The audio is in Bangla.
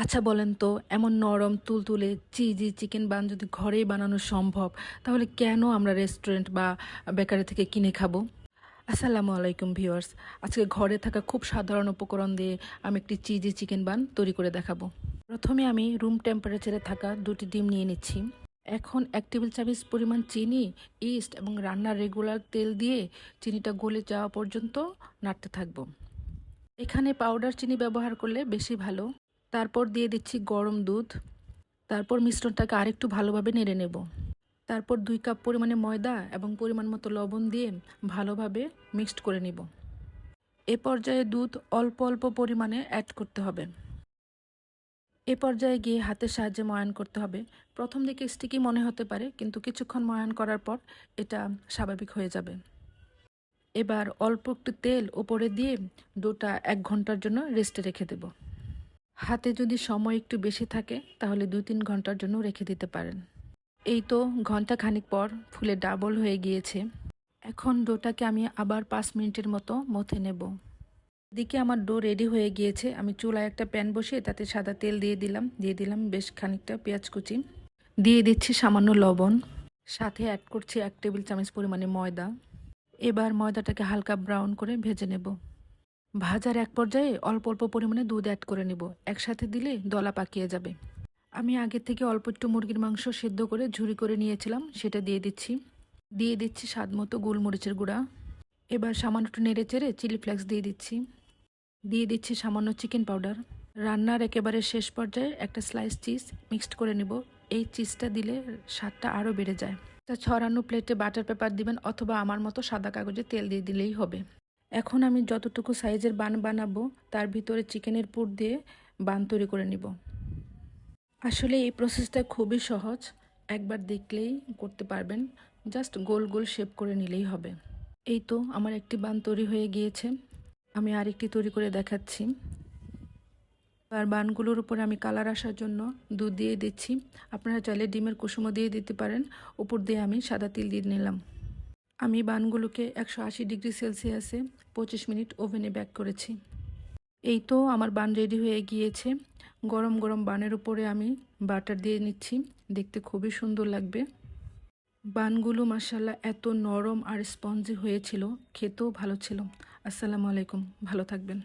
আচ্ছা বলেন তো, এমন নরম তুলতুলে চিজি চিকেন বান যদি ঘরেই বানানো সম্ভব, তাহলে কেন আমরা রেস্টুরেন্ট বা বেকারি থেকে কিনে খাবো? আসসালামু আলাইকুম ভিউয়ার্স। আজকে ঘরে থাকা খুব সাধারণ উপকরণ দিয়ে আমি একটি চিজি চিকেন বান তৈরি করে দেখাবো। প্রথমে আমি রুম টেম্পারেচারে থাকা 2টি ডিম নিয়ে নিচ্ছি। এখন 1 টেবিল চামচ পরিমাণ চিনি, ইস্ট এবং রান্নার রেগুলার তেল দিয়ে চিনিটা গলে যাওয়া পর্যন্ত নাড়তে থাকবো। এখানে পাউডার চিনি ব্যবহার করলে বেশি ভালো। তারপর দিয়ে দিচ্ছি গরম দুধ। তারপর মিশ্রণটাকে আরেকটু ভালোভাবে নেড়ে নেব। তারপর 2 কাপ পরিমাণে ময়দা এবং পরিমাণ মতো লবণ দিয়ে ভালোভাবে মিক্সড করে নিব। এ পর্যায়ে দুধ অল্প অল্প পরিমাণে অ্যাড করতে হবে। এ পর্যায়ে গিয়ে হাতের সাহায্যে ময়ান করতে হবে। প্রথম দিকে স্টিকি মনে হতে পারে, কিন্তু কিছুক্ষণ ময়ান করার পর এটা স্বাভাবিক হয়ে যাবে। এবার অল্প একটু তেল উপরে দিয়ে ডোটা 1 ঘন্টার জন্য রেস্টে রেখে দেব। হাতে যদি সময় একটু বেশি থাকে তাহলে 2-3 ঘন্টার জন্য রেখে দিতে পারেন। এই তো ঘন্টা খানিক পর ফুলে ডাবল হয়ে গিয়েছে। এখন ডোটাকে আমি আবার 5 মিনিটের মতো মথে নেব। এদিকে আমার ডো রেডি হয়ে গিয়েছে। আমি চুলায় একটা প্যান বসিয়ে তাতে সাদা তেল দিয়ে দিলাম বেশ খানিকটা পেঁয়াজ কুচি, দিয়ে দিচ্ছি সামান্য লবণ, সাথে অ্যাড করছি 1 টেবিল চামচ পরিমাণে ময়দা। এবার ময়দাটাকে হালকা ব্রাউন করে ভেজে নেব। ভাজার এক পর্যায়ে অল্প অল্প পরিমাণে দুধ অ্যাড করে নেব। একসাথে দিলে দলা পাকিয়ে যাবে। আমি আগে থেকে অল্প একটু মুরগির মাংস সেদ্ধ করে ঝুরি করে নিয়েছিলাম, সেটা দিয়ে দিচ্ছি স্বাদ মতো গোলমরিচের গুঁড়া। এবার সামান্য একটু নেড়ে চেড়ে চিলি ফ্লেক্স দিয়ে দিচ্ছি সামান্য চিকেন পাউডার। রান্নার একেবারে শেষ পর্যায়ে একটা স্লাইস চিজ মিক্সড করে নেব। এই চিজটা দিলে স্বাদটা আরও বেড়ে যায়। তা ছড়ানো প্লেটে বাটার পেপার দিবেন অথবা আমার মতো সাদা কাগজে তেল দিয়ে দিলেই হবে। এখন আমি যতটুকু সাইজের বান বানাবো তার ভিতরে চিকেনের পুর দিয়ে বান তৈরি করে নিব। আসলে এই প্রসেসটা খুবই সহজ, একবার দেখলেই করতে পারবেন। জাস্ট গোল গোল শেপ করে নিলেই হবে। এই তো আমার একটি বান তৈরি হয়ে গিয়েছে। আমি আরেকটি তৈরি করে দেখাচ্ছি। আর বানগুলোর উপর আমি কালার আসার জন্য দুধ দিয়ে দিচ্ছি। আপনারা চাইলে ডিমের কুসুমও দিয়ে দিতে পারেন। উপর দিয়ে আমি সাদা তিল দিয়ে নিলাম। আমি বানগুলোকে 180 ডিগ্রি সেলসিয়াসে 25 মিনিট ওভেনে বেক করেছি। এই তো আমার বান রেডি হয়ে গিয়েছে। গরম গরম বানের উপরে আমি বাটার দিয়ে নিচ্ছি। দেখতে খুবই সুন্দর লাগবে। বানগুলো মাশাআল্লাহ এত নরম আর স্পঞ্জি হয়েছিল, খেতেও ভালো ছিল। আসসালামু আলাইকুম, ভালো থাকবেন।